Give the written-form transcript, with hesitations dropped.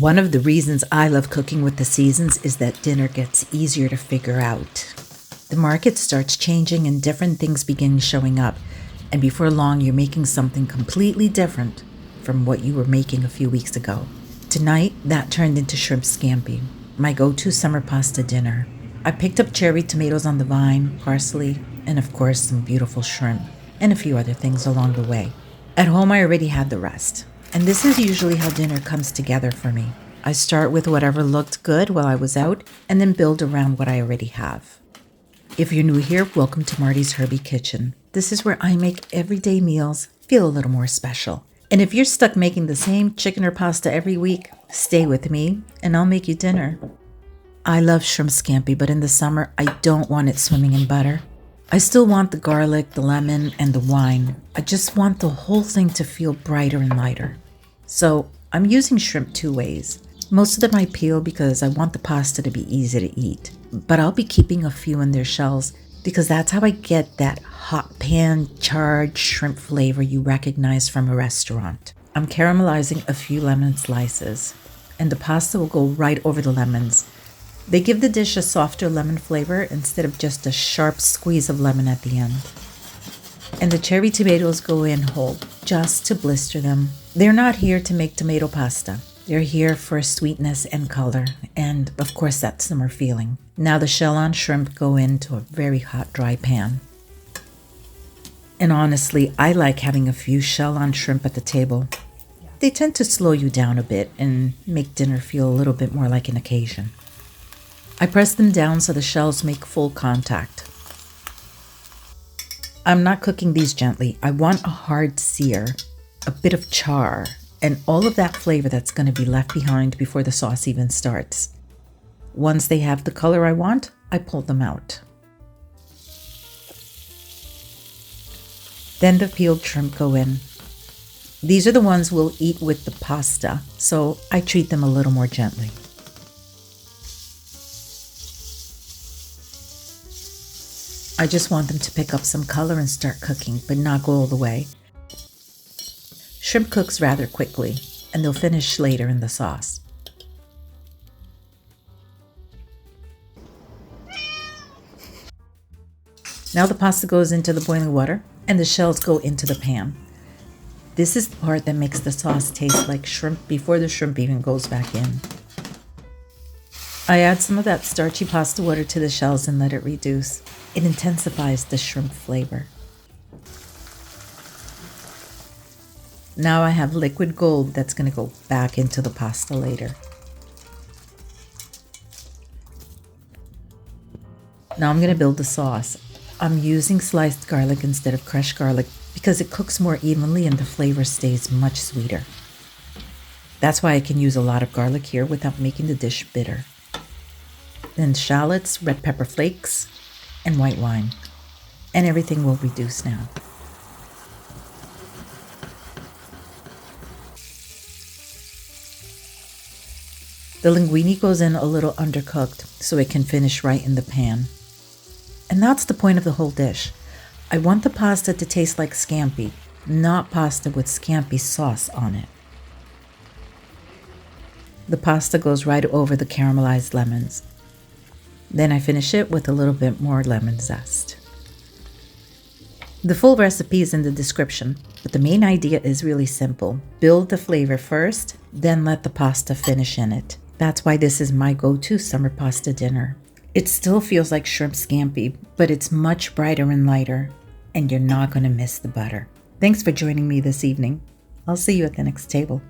One of the reasons I love cooking with the seasons is that dinner gets easier to figure out. The market starts changing and different things begin showing up, and before long you're making something completely different from what you were making a few weeks ago. Tonight, that turned into shrimp scampi, my go-to summer pasta dinner. I picked up cherry tomatoes on the vine, parsley, and of course some beautiful shrimp, and a few other things along the way. At home I already had the rest. And this is usually how dinner comes together for me. I start with whatever looked good while I was out and then build around what I already have. If you're new here, welcome to Marty's Herbie Kitchen. This is where I make everyday meals feel a little more special. And if you're stuck making the same chicken or pasta every week, stay with me and I'll make you dinner. I love shrimp scampi, but in the summer, I don't want it swimming in butter. I still want the garlic, the lemon, and the wine. I just want the whole thing to feel brighter and lighter. So I'm using shrimp two ways. Most of them I peel because I want the pasta to be easy to eat, but I'll be keeping a few in their shells because that's how I get that hot pan charred shrimp flavor you recognize from a restaurant. I'm caramelizing a few lemon slices, and the pasta will go right over the lemons. They give the dish a softer lemon flavor instead of just a sharp squeeze of lemon at the end. And the cherry tomatoes go in whole, just to blister them. They're not here to make tomato pasta. They're here for sweetness and color, and of course that summer feeling. Now the shallot shrimp go into a very hot, dry pan. And honestly, I like having a few shallot shrimp at the table. They tend to slow you down a bit and make dinner feel a little bit more like an occasion. I press them down so the shells make full contact. I'm not cooking these gently. I want a hard sear, a bit of char, and all of that flavor that's going to be left behind before the sauce even starts. Once they have the color I want, I pull them out. Then the peeled shrimp go in. These are the ones we'll eat with the pasta, so I treat them a little more gently. I just want them to pick up some color and start cooking, but not go all the way. Shrimp cooks rather quickly, and they'll finish later in the sauce. Now the pasta goes into the boiling water, and the shells go into the pan. This is the part that makes the sauce taste like shrimp before the shrimp even goes back in. I add some of that starchy pasta water to the shells and let it reduce. It intensifies the shrimp flavor. Now I have liquid gold that's going to go back into the pasta later. Now I'm going to build the sauce. I'm using sliced garlic instead of crushed garlic because it cooks more evenly and the flavor stays much sweeter. That's why I can use a lot of garlic here without making the dish bitter. Then shallots, red pepper flakes, and white wine. And everything will reduce now. The linguine goes in a little undercooked so it can finish right in the pan. And that's the point of the whole dish. I want the pasta to taste like scampi, not pasta with scampi sauce on it. The pasta goes right over the caramelized lemons. Then I finish it with a little bit more lemon zest. The full recipe is in the description, but the main idea is really simple. Build the flavor first, then let the pasta finish in it. That's why this is my go-to summer pasta dinner. It still feels like shrimp scampi, but it's much brighter and lighter, and you're not going to miss the butter. Thanks for joining me this evening. I'll see you at the next table.